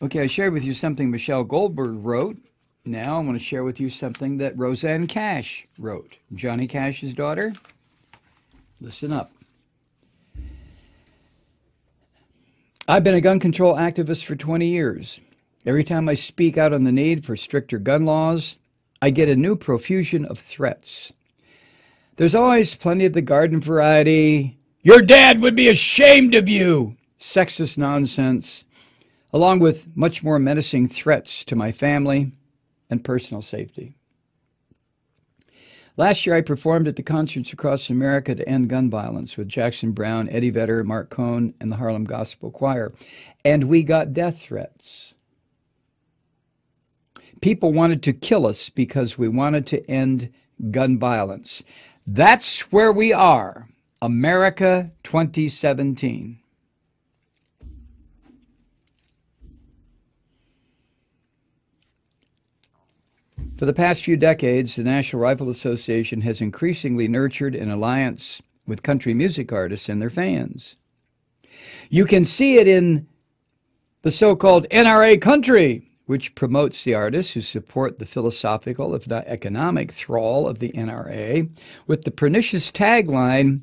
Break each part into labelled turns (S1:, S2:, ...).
S1: Okay, I shared with you something Michelle Goldberg wrote. Now I want to share with you something that Rosanne Cash wrote. Johnny Cash's daughter. Listen up. I've been a gun control activist for 20 years. Every time I speak out on the need for stricter gun laws, I get a new profusion of threats. There's always plenty of the garden variety, "Your dad would be ashamed of you," sexist nonsense, along with much more menacing threats to my family and personal safety. Last year, I performed at the concerts across America to end gun violence with Jackson Browne, Eddie Vedder, Marc Cohn, and the Harlem Gospel Choir, and we got death threats. People wanted to kill us because we wanted to end gun violence. That's where we are, America 2017. For the past few decades, the National Rifle Association has increasingly nurtured an alliance with country music artists and their fans. You can see it in the so-called N.R.A. country, which promotes the artists who support the philosophical, if not economic, thrall of the N.R.A. with the pernicious tagline,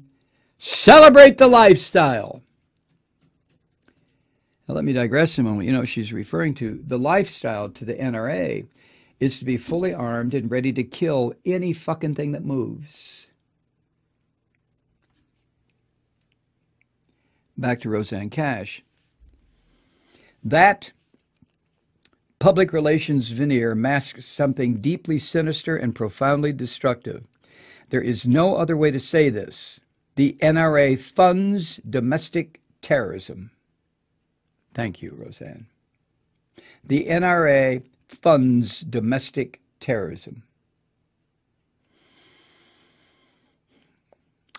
S1: "Celebrate the lifestyle." Now let me digress a moment. You know, she's referring to the lifestyle to the N.R.A. is to be fully armed and ready to kill any fucking thing that moves. Back to Rosanne Cash. That public relations veneer masks something deeply sinister and profoundly destructive. There is no other way to say this. The N.R.A. funds domestic terrorism. Thank you, Rosanne. The N.R.A. funds domestic terrorism.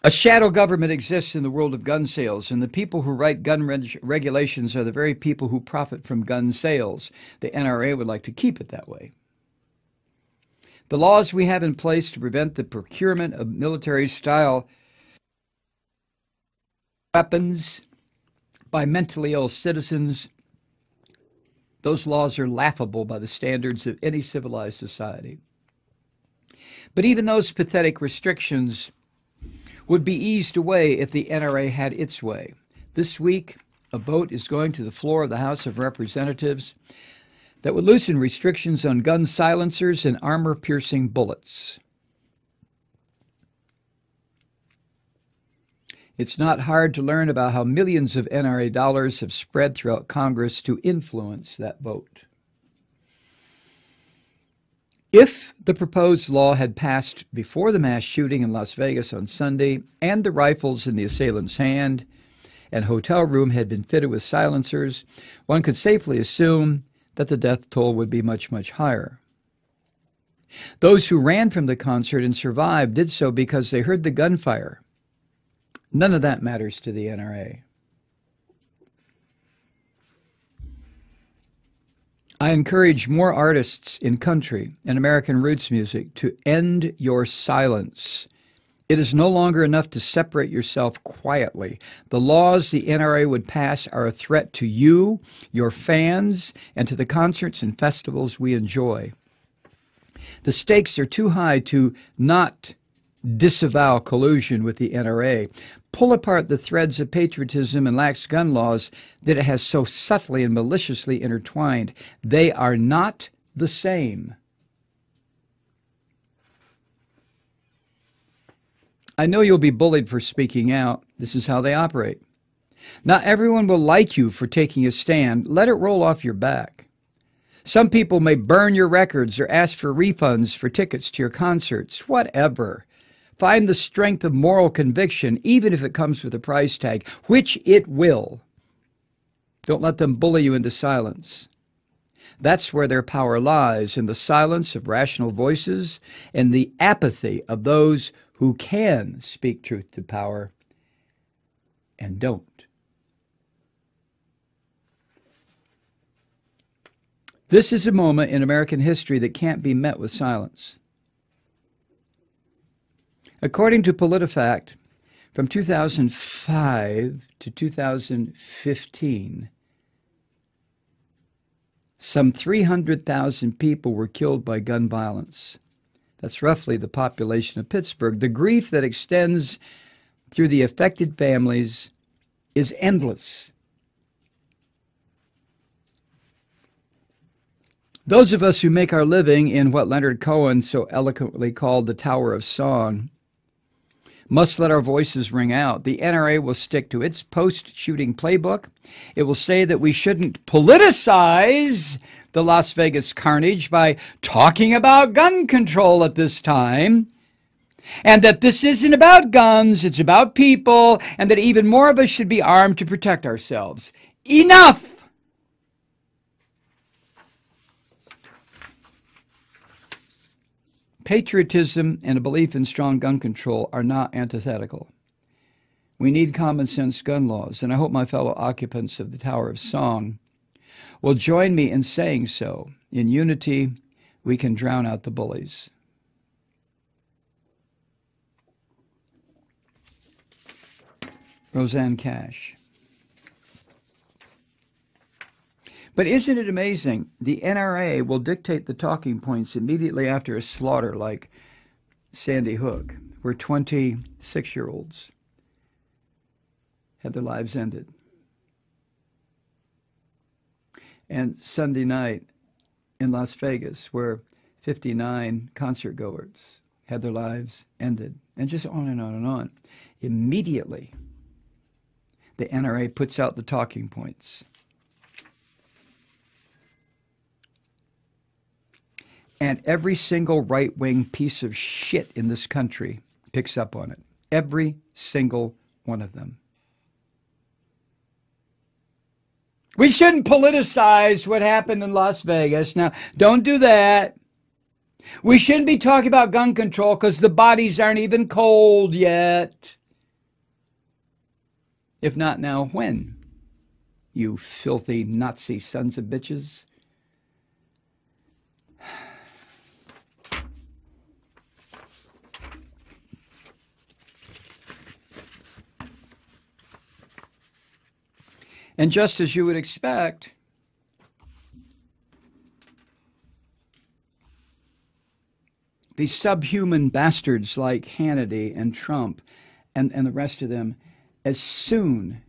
S1: A shadow government exists in the world of gun sales, and the people who write gun regulations are the very people who profit from gun sales. The N.R.A. would like to keep it that way. The laws we have in place to prevent the procurement of military-style weapons by mentally ill citizens, those laws are laughable by the standards of any civilized society. But even those pathetic restrictions would be eased away if the N.R.A. had its way. This week, a vote is going to the floor of the House of Representatives that would loosen restrictions on gun silencers and armor-piercing bullets. It's not hard to learn about how millions of N.R.A. dollars have spread throughout Congress to influence that vote. If the proposed law had passed before the mass shooting in Las Vegas on Sunday and the rifles in the assailant's hand and hotel room had been fitted with silencers, one could safely assume that the death toll would be much, much higher. Those who ran from the concert and survived did so because they heard the gunfire. None of that matters to the N.R.A. I encourage more artists in country and American roots music to end your silence. It is no longer enough to separate yourself quietly. The laws the N.R.A. would pass are a threat to you, your fans, and to the concerts and festivals we enjoy. The stakes are too high to not disavow collusion with the N.R.A., pull apart the threads of patriotism and lax gun laws that it has so subtly and maliciously intertwined. They are not the same. I know you'll be bullied for speaking out. This is how they operate. Not everyone will like you for taking a stand. Let it roll off your back. Some people may burn your records or ask for refunds for tickets to your concerts. Whatever. Find the strength of moral conviction, even if it comes with a price tag, which it will. Don't let them bully you into silence. That's where their power lies, in the silence of rational voices and the apathy of those who can speak truth to power and don't. This is a moment in American history that can't be met with silence. According to PolitiFact, from 2005 to 2015, Some 300,000 people were killed by gun violence. That's roughly the population of Pittsburgh. The grief that extends through the affected families is endless. Those of us who make our living in what N.R.A. Cohn so eloquently called the Tower of Song must let our voices ring out. The N.R.A. will stick to its post-shooting playbook. It will say that we shouldn't politicize the Las Vegas carnage by talking about gun control at this time, and that this isn't about guns, it's about people, and that even more of us should be armed to protect ourselves. Enough! Patriotism and a belief in strong gun control are not antithetical. We need common sense gun laws, and I hope my fellow occupants of the Tower of Song will join me in saying so. In unity, we can drown out the bullies. Rosanne Cash. But isn't it amazing? The N.R.A. will dictate the talking points immediately after a slaughter like Sandy Hook, where 26-year-olds had their lives ended. And Sunday night in Las Vegas, where 59 concertgoers had their lives ended, and just on and on and on. Immediately, the N.R.A. puts out the talking points. And every single right-wing piece of shit in this country picks up on it. Every single one of them. We shouldn't politicize what happened in Las Vegas. Now, don't do that. We shouldn't be talking about gun control because the bodies aren't even cold yet. If not now, when? You filthy Nazi sons of bitches. And just as you would expect, these subhuman bastards like Hannity and Trump and the rest of them, as soon,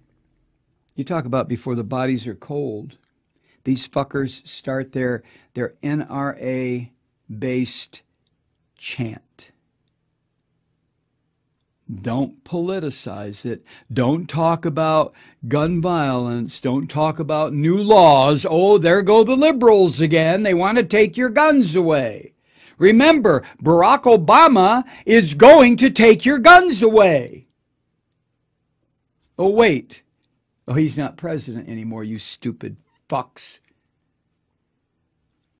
S1: you talk about before the bodies are cold, these fuckers start their N.R.A.-based chant. Don't politicize it. Don't talk about gun violence. Don't talk about new laws. Oh, there go the liberals again. They want to take your guns away. Remember, Barack Obama is going to take your guns away. Oh, wait. Oh, he's not president anymore, you stupid fucks.